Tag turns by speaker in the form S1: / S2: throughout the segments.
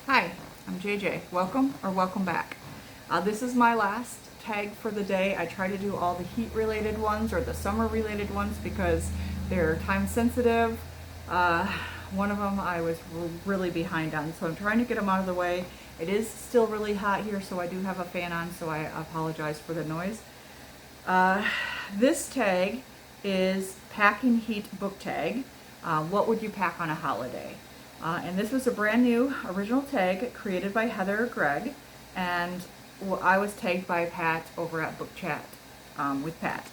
S1: Hi, I'm JJ. Welcome or welcome back. This is my last tag for the day. I try to do all the heat related ones or the summer related ones because they're time sensitive. Uh, One of them I was really behind on, so I'm trying to get them out of the way. It is still really hot here, so I do have a fan on, so I apologize for the noise. Uh, this tag is Packing Heat Book Tag. What would you pack on a holiday? And this was a brand new original tag created by Heather Gregg, and I was tagged by Pat over at Book Chat with Pat.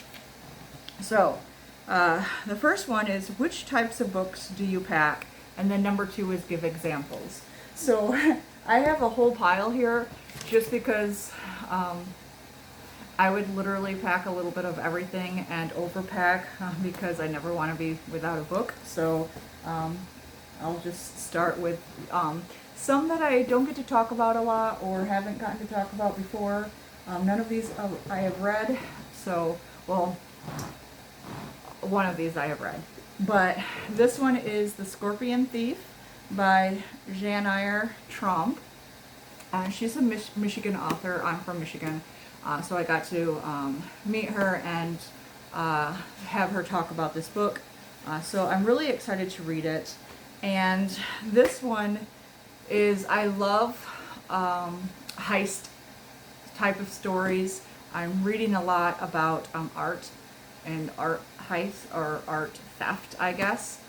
S1: So, the first one is which types of books do you pack? And then number two is give examples. So, I have a whole pile here just because I would literally pack a little bit of everything and overpack because I never want to be without a book. So I'll just start with some that I don't get to talk about a lot or haven't gotten to talk about before. None of these I have read. So, well, one of these I have read. But this one is The Scorpion Thief by Janire Trump. She's a Michigan author. I'm from Michigan. So I got to meet her and have her talk about this book. So I'm really excited to read it. And this one is, I love heist type of stories. I'm reading a lot about art and art heist or art theft, I guess,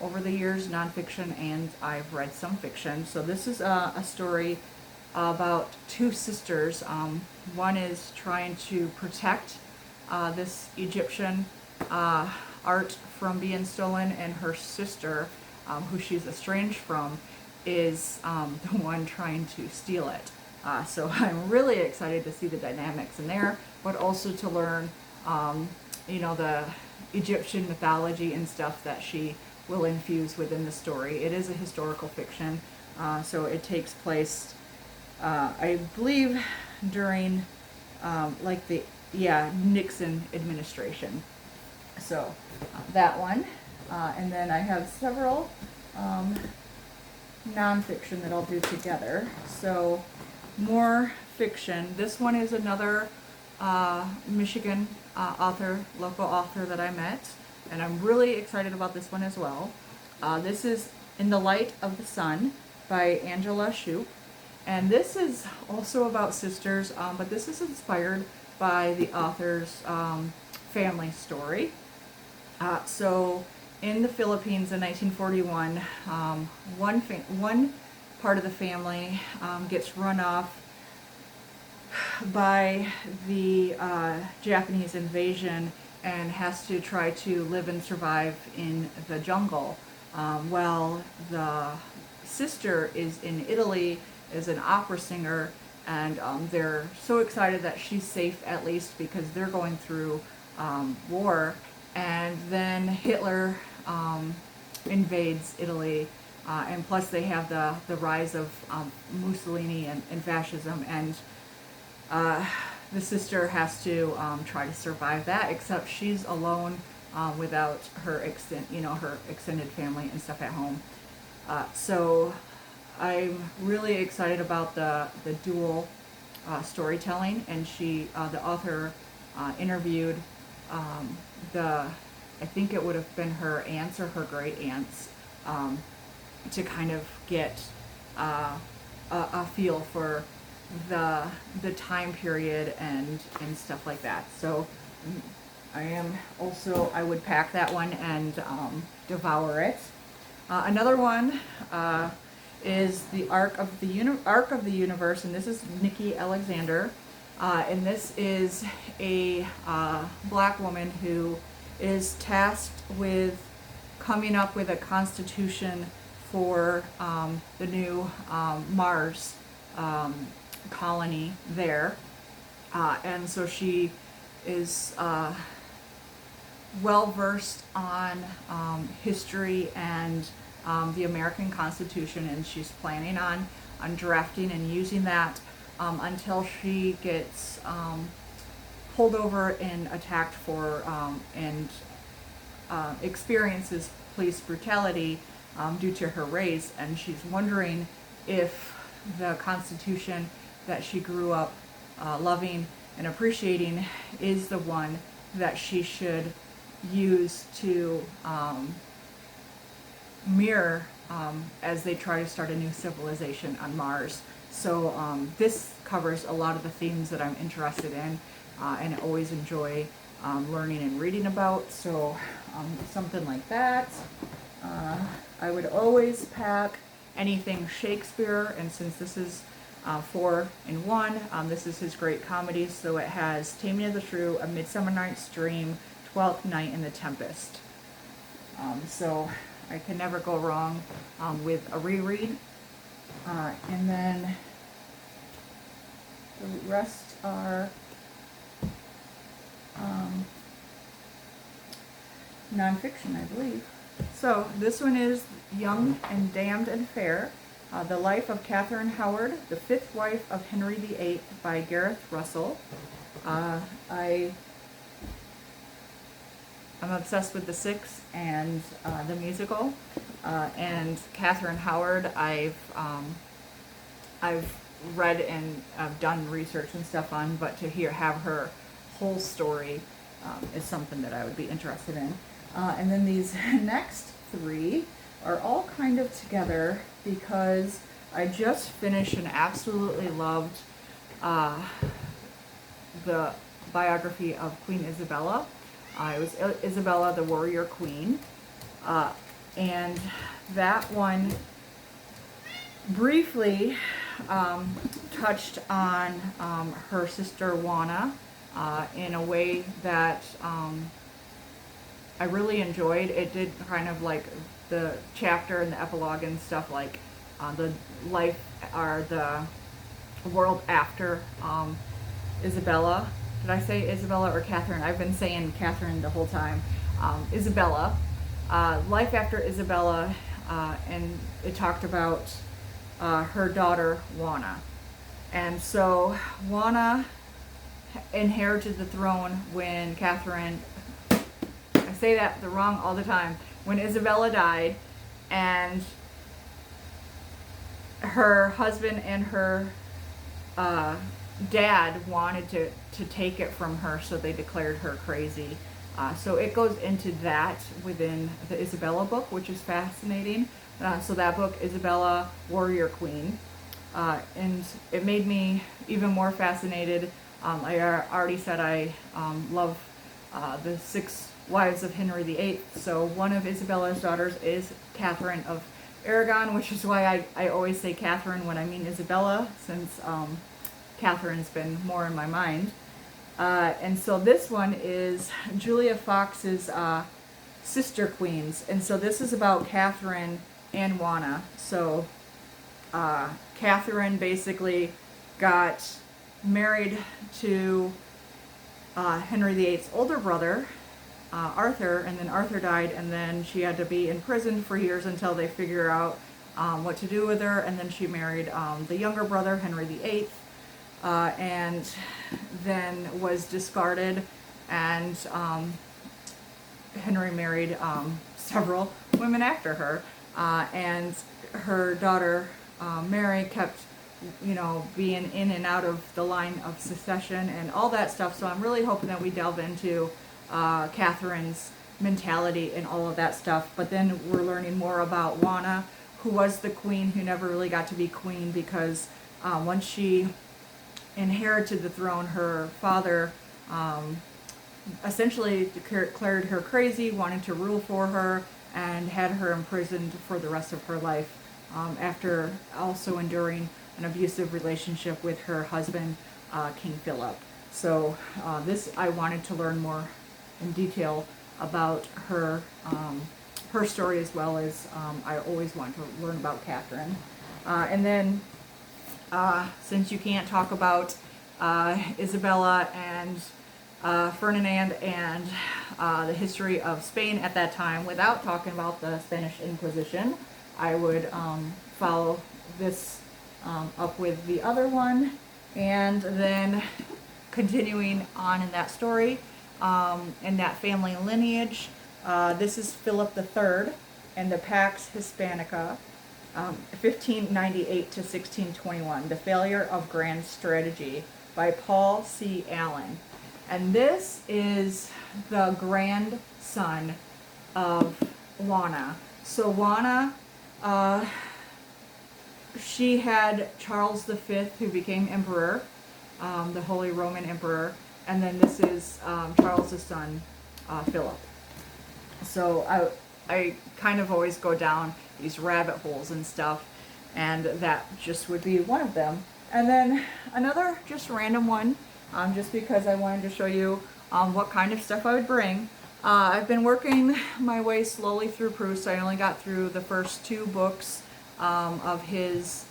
S1: over the years, nonfiction, and I've read some fiction. So this is a story about two sisters. One is trying to protect this Egyptian art from being stolen, and her sister, who she's estranged from, is the one trying to steal it. So I'm really excited to see the dynamics in there, but also to learn, the Egyptian mythology and stuff that she will infuse within the story. It is a historical fiction, so it takes place I believe during the Nixon administration. So that one, and then I have several nonfiction that I'll do together. So more fiction. This one is another Michigan local author that I met, and I'm really excited about this one as well. This is In the Light of the Sun by Angela Shoup. And this is also about sisters, but this is inspired by the author's family story. So in the Philippines in 1941, one part of the family gets run off by the Japanese invasion and has to try to live and survive in the jungle. While the sister is in Italy, is an opera singer, and they're so excited that she's safe, at least because they're going through war. And then Hitler invades Italy, and plus they have the rise of Mussolini and fascism, and the sister has to try to survive that, except she's alone without her extended family and stuff at home. So I'm really excited about the dual storytelling, and the author interviewed I think it would have been her aunts or her great aunts, to kind of get a feel for the time period and stuff like that. So I would pack that one and devour it. Another one is the Arc of the Universe, and this is Nikki Alexander, and this is a black woman who is tasked with coming up with a constitution for the new Mars colony there, and so she is well versed on history and the American Constitution, and she's planning on drafting and using that until she gets pulled over and attacked for and experiences police brutality due to her race, and she's wondering if the Constitution that she grew up loving and appreciating is the one that she should use to mirror as they try to start a new civilization on Mars. So this covers a lot of the themes that I'm interested in and I always enjoy learning and reading about. So something like that. I would always pack anything Shakespeare, and since this is 4 in 1, this is his great comedies. So it has Taming of the Shrew, A Midsummer Night's Dream, Twelfth Night, and The Tempest. So I can never go wrong with a reread. And then the rest are nonfiction, I believe. So this one is Young and Damned and Fair, The Life of Catherine Howard, the Fifth Wife of Henry VIII by Gareth Russell. I'm obsessed with The Six and the musical, and Catherine Howard. I've read and I've done research and stuff on, but to have her whole story is something that I would be interested in. And then these next 3 are all kind of together because I just finished and absolutely loved the biography of Queen Isabella. It was Isabella, the Warrior Queen. And that one briefly touched on her sister Juana in a way that I really enjoyed. It did kind of like the chapter and the epilogue and stuff, like the life or the world after Isabella. Did I say Isabella or Catherine? I've been saying Catherine the whole time. Isabella. Life after Isabella, and it talked about her daughter Juana. And so Juana inherited the throne when Catherine, I say that the wrong all the time, when Isabella died, and her husband and her dad wanted to take it from her, so they declared her crazy. So it goes into that within the Isabella book, which is fascinating. So that book, Isabella, Warrior Queen, and it made me even more fascinated. I already said I love the 6 wives of Henry VIII. So one of Isabella's daughters is Catherine of Aragon, which is why I always say Catherine when I mean Isabella, since Catherine's been more in my mind. And so this one is Julia Fox's Sister Queens. And so this is about Catherine and Juana. So Catherine basically got married to Henry VIII's older brother, Arthur, and then Arthur died, and then she had to be in prison for years until they figure out what to do with her, and then she married the younger brother, Henry VIII, and then was discarded, and Henry married several women after her, and her daughter Mary kept, being in and out of the line of succession and all that stuff. So I'm really hoping that we delve into Catherine's mentality and all of that stuff. But then we're learning more about Juana, who was the queen who never really got to be queen because once she inherited the throne, her father essentially declared her crazy, wanted to rule for her, and had her imprisoned for the rest of her life, after also enduring an abusive relationship with her husband, King Philip. So this, I wanted to learn more in detail about her story, as well as I always want to learn about Catherine. And then since you can't talk about Isabella and Ferdinand and the history of Spain at that time without talking about the Spanish Inquisition, I would follow this up with the other one, and then continuing on in that story, in that family lineage. This is Philip III and the Pax Hispanica. 1598 to 1621, The Failure of Grand Strategy by Paul C. Allen. And this is the grandson of Juana. So Juana, she had Charles V, who became emperor, the Holy Roman Emperor, and then this is Charles' son, Philip. So I kind of always go down these rabbit holes and stuff, and that just would be one of them. And then another just random one, just because I wanted to show you what kind of stuff I would bring. I've been working my way slowly through Proust. I only got through the first 2 books of his,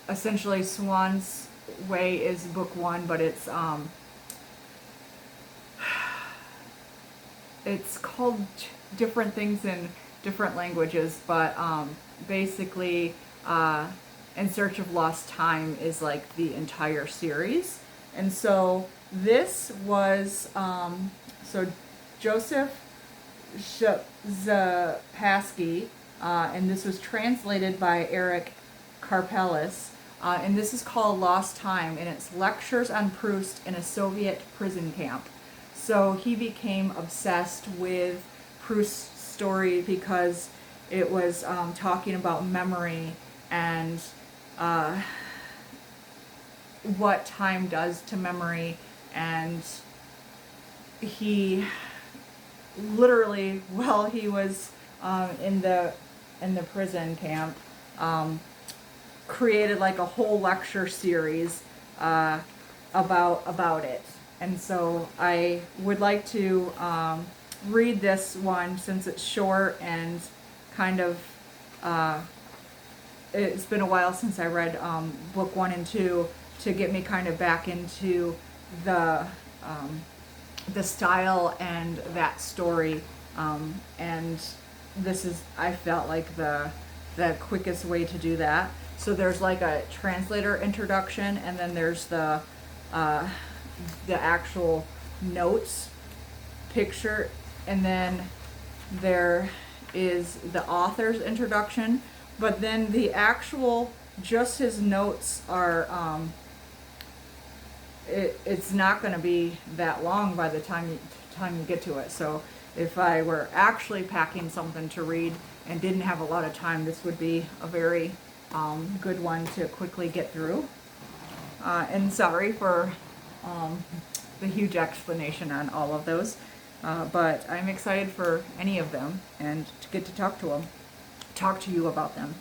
S1: essentially Swan's Way is book 1, but it's called different things in different languages, but basically In Search of Lost Time is like the entire series. And so this was, so Joseph Zapasky, and this was translated by Eric Karpelis, and this is called Lost Time, and it's lectures on Proust in a Soviet prison camp. So he became obsessed with Proust's story because it was talking about memory and what time does to memory, and he literally, while he was in the prison camp, created like a whole lecture series about it. And so I would like to read this one since it's short and kind of it's been a while since I read book 1 and 2 to get me kind of back into the style and that story, and this is, I felt like the quickest way to do that. So there's like a translator introduction, and then there's the actual notes picture, and then there is the author's introduction, but then the actual, just his notes are, it's not going to be that long by the time you get to it. So if I were actually packing something to read and didn't have a lot of time, this would be a very good one to quickly get through. And sorry for the huge explanation on all of those, but I'm excited for any of them and to get to talk to you about them.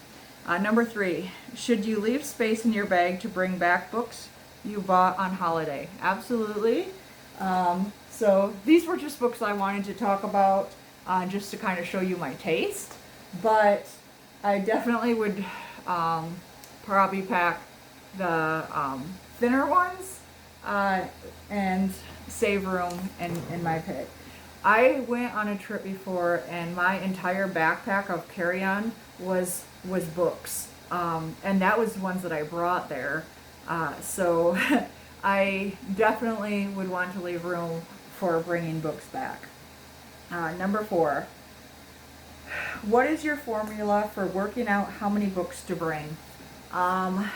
S1: Number 3, should you leave space in your bag to bring back books you bought on holiday? Absolutely. So these were just books I wanted to talk about, just to kind of show you my taste, but I definitely would probably pack the thinner ones and save room in my pick. I went on a trip before, and my entire backpack of carry-on was books, and that was the ones that I brought there. So I definitely would want to leave room for bringing books back. Number 4, what is your formula for working out how many books to bring? How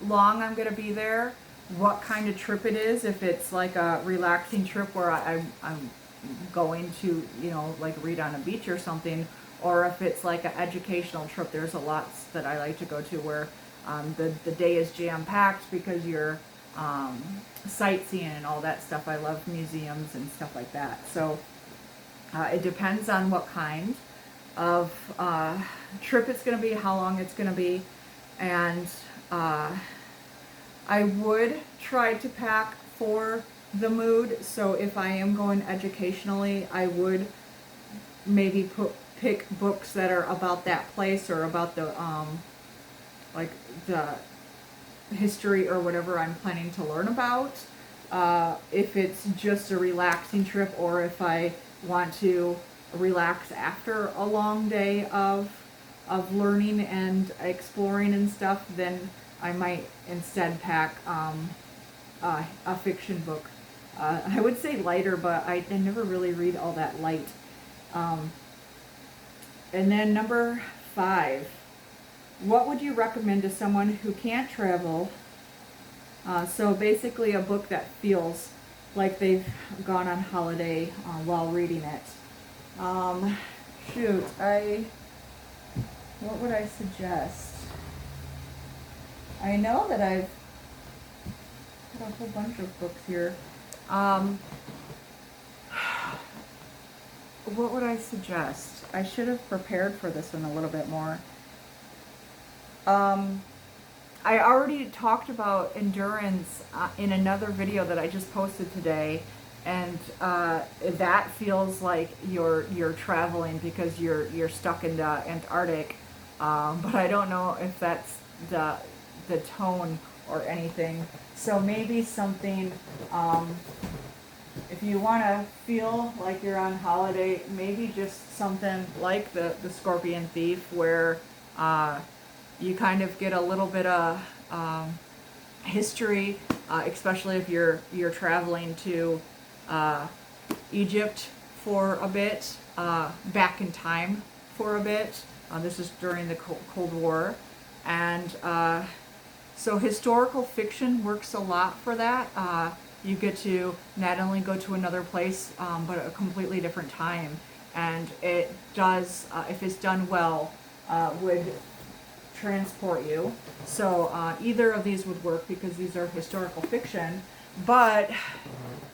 S1: long I'm going to be there, what kind of trip it is, if it's like a relaxing trip where I'm going to, like read on a beach or something, or if it's like an educational trip. There's a lot that I like to go to where the day is jam-packed because you're sightseeing and all that stuff. I love museums and stuff like that. So it depends on what kind of trip it's going to be, how long it's going to be, and I would try to pack for the mood. So if I am going educationally, I would maybe pick books that are about that place or about the like the history or whatever I'm planning to learn about. If it's just a relaxing trip, or if I want to relax after a long day of learning and exploring and stuff, then I might instead pack a fiction book. I would say lighter, but I never really read all that light. And then number 5, what would you recommend to someone who can't travel? So basically a book that feels like they've gone on holiday while reading it. Shoot, what would I suggest? I know that I've got a whole bunch of books here. What would I suggest? I should have prepared for this one a little bit more. I already talked about endurance in another video that I just posted today, and that feels like you're traveling because you're stuck in the Antarctic, but I don't know if that's the tone or anything. So maybe something, if you want to feel like you're on holiday, maybe just something like the Scorpion Thief, where you kind of get a little bit of history, especially if you're traveling to Egypt for a bit, back in time for a bit. This is during the Cold War, and so historical fiction works a lot for that. You get to not only go to another place, but a completely different time, and it does, if it's done well, would transport you. So either of these would work because these are historical fiction, but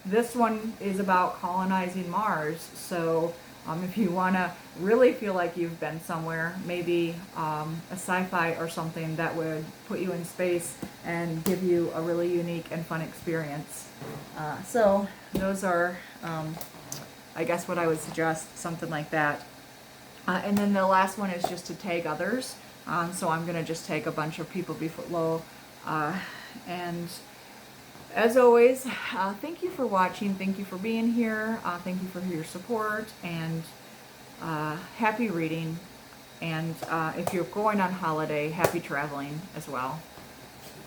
S1: this one is about colonizing Mars. So if you want to really feel like you've been somewhere, maybe a sci-fi or something that would put you in space and give you a really unique and fun experience. So those are, I guess, what I would suggest, something like that. And then the last one is just to tag others. So I'm going to just tag a bunch of people below. And as always, thank you for watching. Thank you for being here. Thank you for your support, and happy reading. And if you're going on holiday, happy traveling as well.